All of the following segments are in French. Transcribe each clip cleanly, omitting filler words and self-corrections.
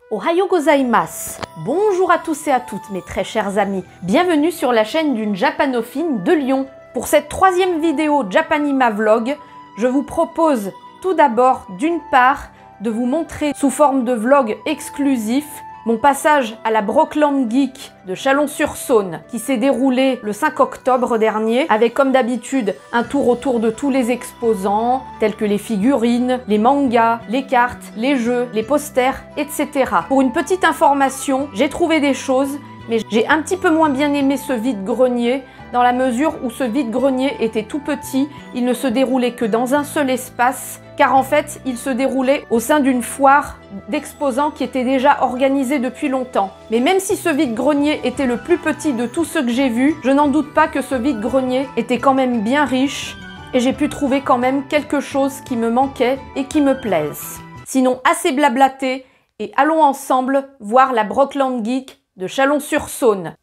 Ohayo gozaimasu. Bonjour à tous et à toutes mes très chers amis. Bienvenue sur la chaîne d'une japanophile de Lyon. Pour cette troisième vidéo Japanima Vlog, je vous propose tout d'abord d'une part de vous montrer sous forme de vlog exclusif mon passage à la Brockland Geek de Chalon-sur-Saône qui s'est déroulé le 5 octobre dernier avec comme d'habitude un tour autour de tous les exposants tels que les figurines, les mangas, les cartes, les jeux, les posters, etc. Pour une petite information, j'ai trouvé des choses mais j'ai un petit peu moins bien aimé ce vide-grenier dans la mesure où ce vide-grenier était tout petit, il ne se déroulait que dans un seul espace car en fait, il se déroulait au sein d'une foire d'exposants qui était déjà organisée depuis longtemps. Mais même si ce vide-grenier était le plus petit de tous ceux que j'ai vus, je n'en doute pas que ce vide-grenier était quand même bien riche et j'ai pu trouver quand même quelque chose qui me manquait et qui me plaise. Sinon, assez blablaté et allons ensemble voir la Brockland Geek de Chalon-sur-Saône.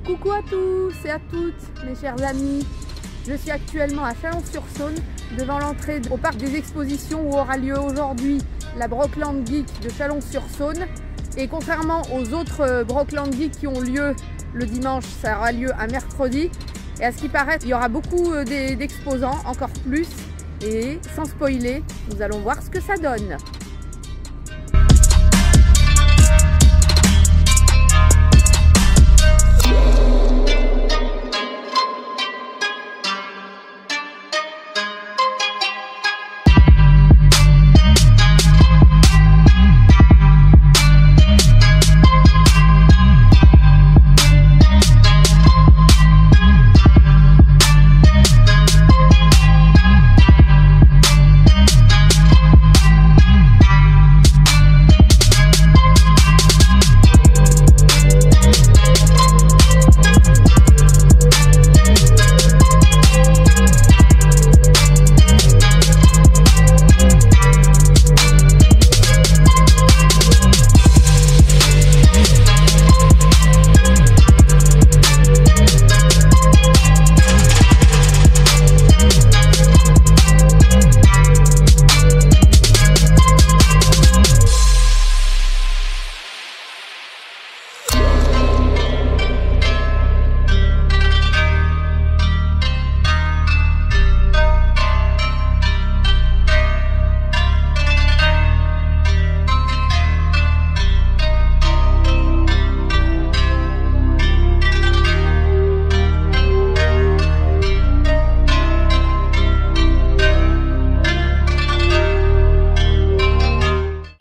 Coucou à tous et à toutes mes chers amis, je suis actuellement à Chalon-sur-Saône devant l'entrée au parc des expositions où aura lieu aujourd'hui la Brockland Geek de Chalon-sur-Saône et contrairement aux autres Brockland Geek qui ont lieu le dimanche, ça aura lieu un mercredi et à ce qui paraît il y aura beaucoup d'exposants, encore plus et sans spoiler, nous allons voir ce que ça donne.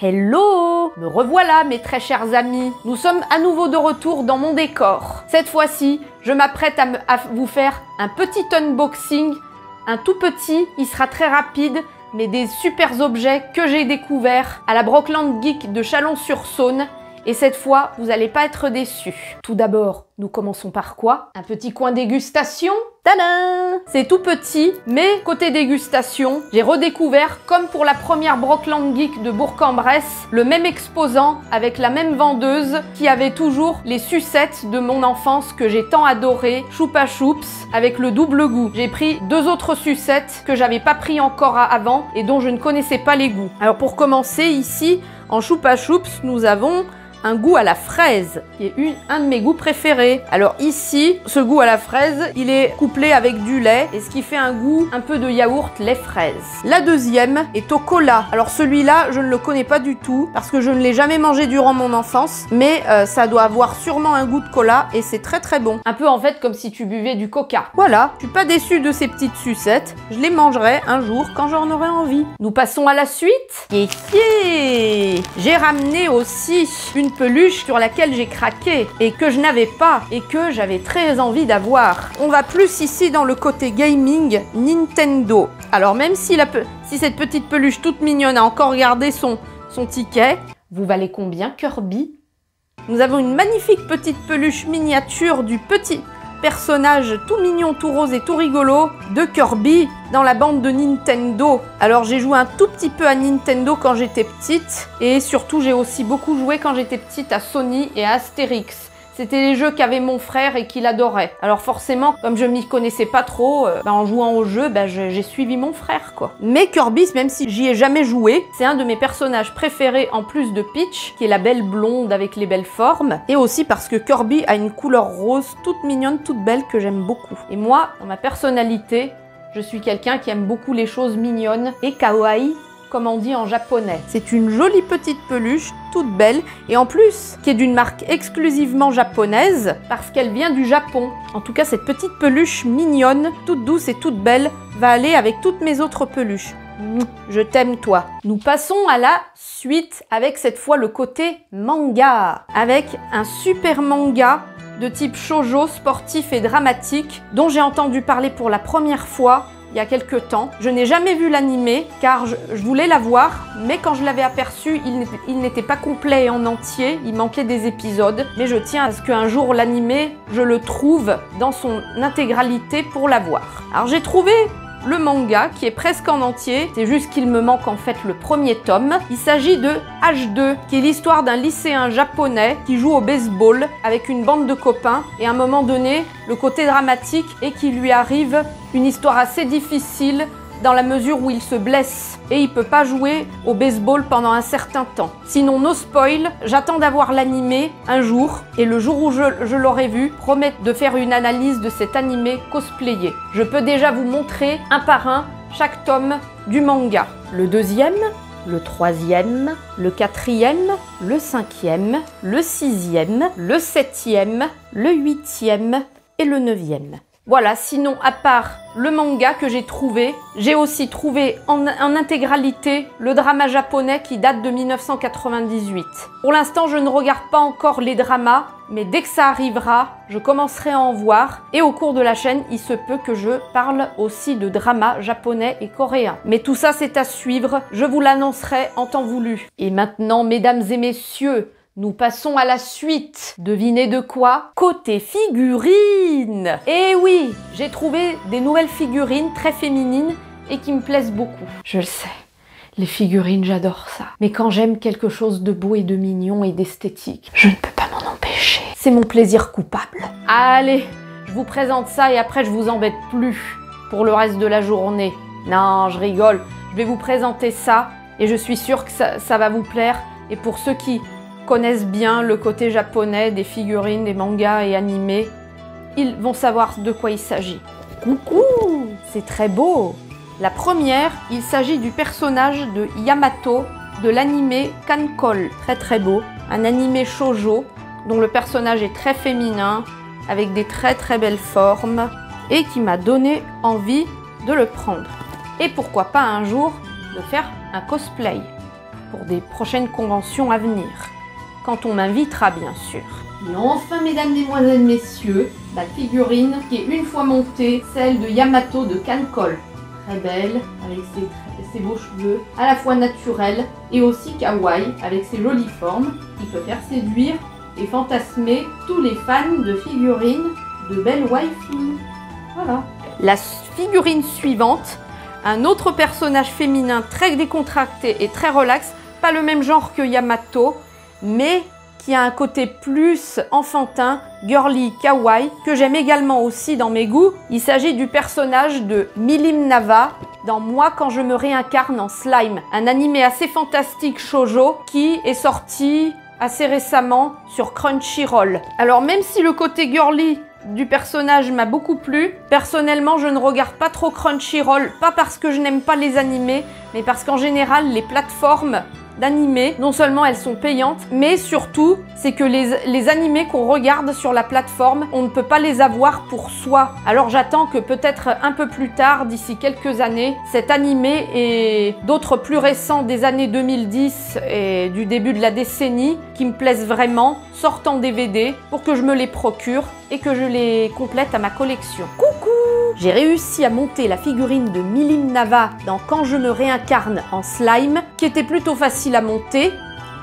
Hello! Me revoilà mes très chers amis. Nous sommes à nouveau de retour dans mon décor. Cette fois-ci, je m'apprête à vous faire un petit unboxing, un tout petit, il sera très rapide, mais des super objets que j'ai découverts à la Brockland Geek de Chalon-sur-Saône. Et cette fois, vous n'allez pas être déçus. Tout d'abord, nous commençons par quoi? Un petit coin dégustation. Tadam! C'est tout petit, mais côté dégustation, j'ai redécouvert, comme pour la première Brockland Geek de Bourg-en-Bresse, le même exposant avec la même vendeuse qui avait toujours les sucettes de mon enfance que j'ai tant adoré, Choupa Choups, avec le double goût. J'ai pris 2 autres sucettes que j'avais pas pris encore avant et dont je ne connaissais pas les goûts. Alors pour commencer, ici, en Choupa Choups, nous avons un goût à la fraise, qui est un de mes goûts préférés. Alors ici, ce goût à la fraise, il est couplé avec du lait, et ce qui fait un goût un peu de yaourt lait fraise. La deuxième est au cola. Alors celui-là, je ne le connais pas du tout, parce que je ne l'ai jamais mangé durant mon enfance, mais ça doit avoir sûrement un goût de cola, et c'est très très bon. Un peu en fait comme si tu buvais du coca. Voilà, je suis pas déçue de ces petites sucettes, je les mangerai un jour quand j'en aurai envie. Nous passons à la suite. J'ai ramené aussi une une peluche sur laquelle j'ai craqué et que je n'avais pas et que j'avais très envie d'avoir. On va plus ici dans le côté gaming Nintendo. Alors même si, cette petite peluche toute mignonne a encore gardé son ticket, vous valez combien Kirby? Nous avons une magnifique petite peluche miniature du petit personnage tout mignon, tout rose et tout rigolo de Kirby dans la bande de Nintendo. Alors j'ai joué un tout petit peu à Nintendo quand j'étais petite et surtout j'ai aussi beaucoup joué quand j'étais petite à Sony et à Astérix. C'était les jeux qu'avait mon frère et qu'il adorait. Alors forcément, comme je m'y connaissais pas trop, en jouant au jeu, j'ai suivi mon frère, quoi. Mais Kirby, même si j'y ai jamais joué, c'est un de mes personnages préférés en plus de Peach, qui est la belle blonde avec les belles formes. Et aussi parce que Kirby a une couleur rose toute mignonne, toute belle, que j'aime beaucoup. Et moi, dans ma personnalité, je suis quelqu'un qui aime beaucoup les choses mignonnes et kawaii, comme on dit en japonais. C'est une jolie petite peluche, toute belle, et en plus, qui est d'une marque exclusivement japonaise, parce qu'elle vient du Japon. En tout cas, cette petite peluche mignonne, toute douce et toute belle, va aller avec toutes mes autres peluches. Je t'aime, toi. Nous passons à la suite, avec cette fois le côté manga, avec un super manga de type shoujo, sportif et dramatique, dont j'ai entendu parler pour la première fois il y a quelques temps. Je n'ai jamais vu l'animé car je voulais la voir, mais quand je l'avais aperçu, il n'était pas complet en entier, il manquait des épisodes. Mais je tiens à ce qu'un jour l'animé, je le trouve dans son intégralité pour la voir. Alors j'ai trouvé le manga qui est presque en entier, c'est juste qu'il me manque en fait le premier tome. Il s'agit de H2, qui est l'histoire d'un lycéen japonais qui joue au baseball avec une bande de copains et à un moment donné, le côté dramatique est qu'il lui arrive une histoire assez difficile dans la mesure où il se blesse et il peut pas jouer au baseball pendant un certain temps. Sinon, no spoil, j'attends d'avoir l'animé un jour et le jour où je l'aurai vu, promets de faire une analyse de cet animé cosplayé. Je peux déjà vous montrer un par un chaque tome du manga. Le deuxième, le troisième, le quatrième, le cinquième, le sixième, le septième, le huitième et le neuvième. Voilà, sinon à part le manga que j'ai aussi trouvé en intégralité le drama japonais qui date de 1998. Pour l'instant, je ne regarde pas encore les dramas, mais dès que ça arrivera, je commencerai à en voir. Et au cours de la chaîne, il se peut que je parle aussi de dramas japonais et coréens. Mais tout ça, c'est à suivre, je vous l'annoncerai en temps voulu. Et maintenant, mesdames et messieurs, nous passons à la suite. Devinez de quoi? Côté figurines. Et oui, j'ai trouvé des nouvelles figurines très féminines et qui me plaisent beaucoup. Je le sais, les figurines, j'adore ça. Mais quand j'aime quelque chose de beau et de mignon et d'esthétique, je ne peux pas m'en empêcher. C'est mon plaisir coupable. Allez, je vous présente ça et après je vous embête plus pour le reste de la journée. Non, je rigole. Je vais vous présenter ça et je suis sûre que ça va vous plaire. Et pour ceux qui connaissent bien le côté japonais des figurines, des mangas et animés, ils vont savoir de quoi il s'agit. Coucou, c'est très beau. La première, il s'agit du personnage de Yamato de l'animé Kankol. Très très beau, un animé shoujo dont le personnage est très féminin, avec des très très belles formes et qui m'a donné envie de le prendre. Et pourquoi pas un jour de faire un cosplay pour des prochaines conventions à venir. Quand on m'invitera bien sûr. Et enfin, mesdames, mesdemoiselles, messieurs, la figurine qui est une fois montée, celle de Yamato de Kankol. Très belle, avec ses beaux cheveux, à la fois naturels et aussi kawaii, avec ses jolies formes, qui peut faire séduire et fantasmer tous les fans de figurines de belles waifus. Voilà. La figurine suivante, un autre personnage féminin très décontracté et très relax, pas le même genre que Yamato, mais qui a un côté plus enfantin, girly, kawaii, que j'aime également aussi dans mes goûts. Il s'agit du personnage de Milim Nava dans Moi quand je me réincarne en slime, un animé assez fantastique shoujo qui est sorti assez récemment sur Crunchyroll. Alors même si le côté girly du personnage m'a beaucoup plu, personnellement je ne regarde pas trop Crunchyroll, pas parce que je n'aime pas les animés, mais parce qu'en général les plateformes d'animés. Non seulement elles sont payantes, mais surtout, c'est que les animés qu'on regarde sur la plateforme, on ne peut pas les avoir pour soi. Alors j'attends que peut-être un peu plus tard, d'ici quelques années, cet animé et d'autres plus récents des années 2010 et du début de la décennie, qui me plaisent vraiment, sortent en DVD pour que je me les procure et que je les complète à ma collection. Coucou! J'ai réussi à monter la figurine de Milim Nava dans Quand je me réincarne en slime, qui était plutôt facile à monter.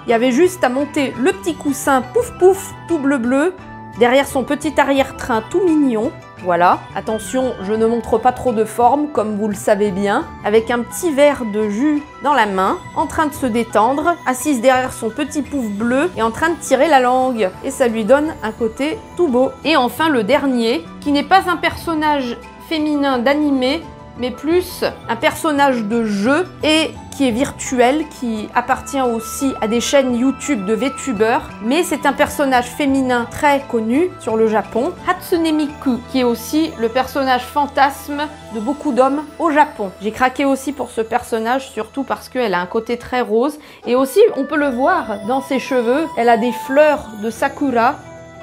Il y avait juste à monter le petit coussin pouf pouf, tout bleu bleu, derrière son petit arrière-train tout mignon. Voilà, attention, je ne montre pas trop de forme, comme vous le savez bien, avec un petit verre de jus dans la main, en train de se détendre, assise derrière son petit pouf bleu et en train de tirer la langue. Et ça lui donne un côté tout beau. Et enfin le dernier, qui n'est pas un personnage féminin d'animé, mais plus un personnage de jeu et qui est virtuel, qui appartient aussi à des chaînes YouTube de VTubers, mais c'est un personnage féminin très connu sur le Japon, Hatsune Miku, qui est aussi le personnage fantasme de beaucoup d'hommes au Japon. J'ai craqué aussi pour ce personnage, surtout parce qu'elle a un côté très rose, et aussi on peut le voir dans ses cheveux, elle a des fleurs de sakura,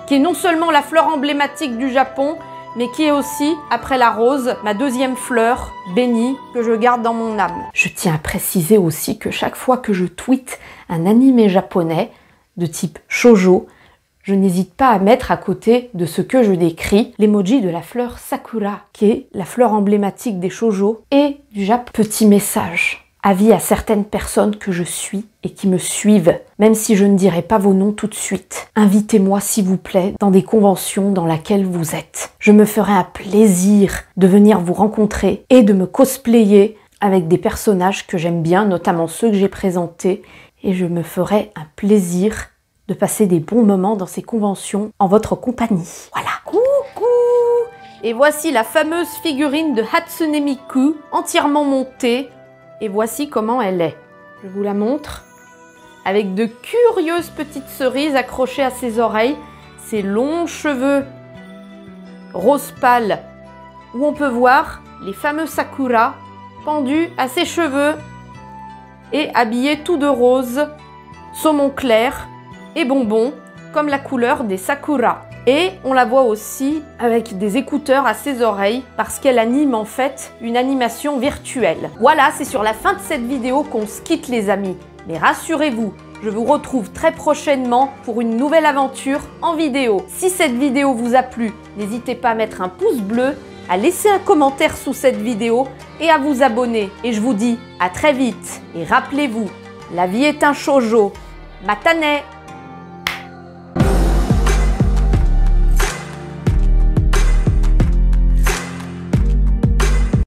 qui est non seulement la fleur emblématique du Japon, mais qui est aussi, après la rose, ma deuxième fleur bénie que je garde dans mon âme. Je tiens à préciser aussi que chaque fois que je tweete un animé japonais de type shoujo, je n'hésite pas à mettre à côté de ce que je décris l'emoji de la fleur sakura, qui est la fleur emblématique des shoujo et du Japon. Petit message. Avis à certaines personnes que je suis et qui me suivent, même si je ne dirai pas vos noms tout de suite. Invitez-moi s'il vous plaît dans des conventions dans lesquelles vous êtes. Je me ferai un plaisir de venir vous rencontrer et de me cosplayer avec des personnages que j'aime bien, notamment ceux que j'ai présentés, et je me ferai un plaisir de passer des bons moments dans ces conventions en votre compagnie. Voilà. Coucou! Et voici la fameuse figurine de Hatsune Miku, entièrement montée. Et voici comment elle est. Je vous la montre. Avec de curieuses petites cerises accrochées à ses oreilles, ses longs cheveux rose pâle, où on peut voir les fameux sakura pendus à ses cheveux et habillés tout de rose, saumon clair et bonbon, comme la couleur des sakura. Et on la voit aussi avec des écouteurs à ses oreilles parce qu'elle anime en fait une animation virtuelle. Voilà, c'est sur la fin de cette vidéo qu'on se quitte les amis. Mais rassurez-vous, je vous retrouve très prochainement pour une nouvelle aventure en vidéo. Si cette vidéo vous a plu, n'hésitez pas à mettre un pouce bleu, à laisser un commentaire sous cette vidéo et à vous abonner. Et je vous dis à très vite. Et rappelez-vous, la vie est un shoujo. Matane!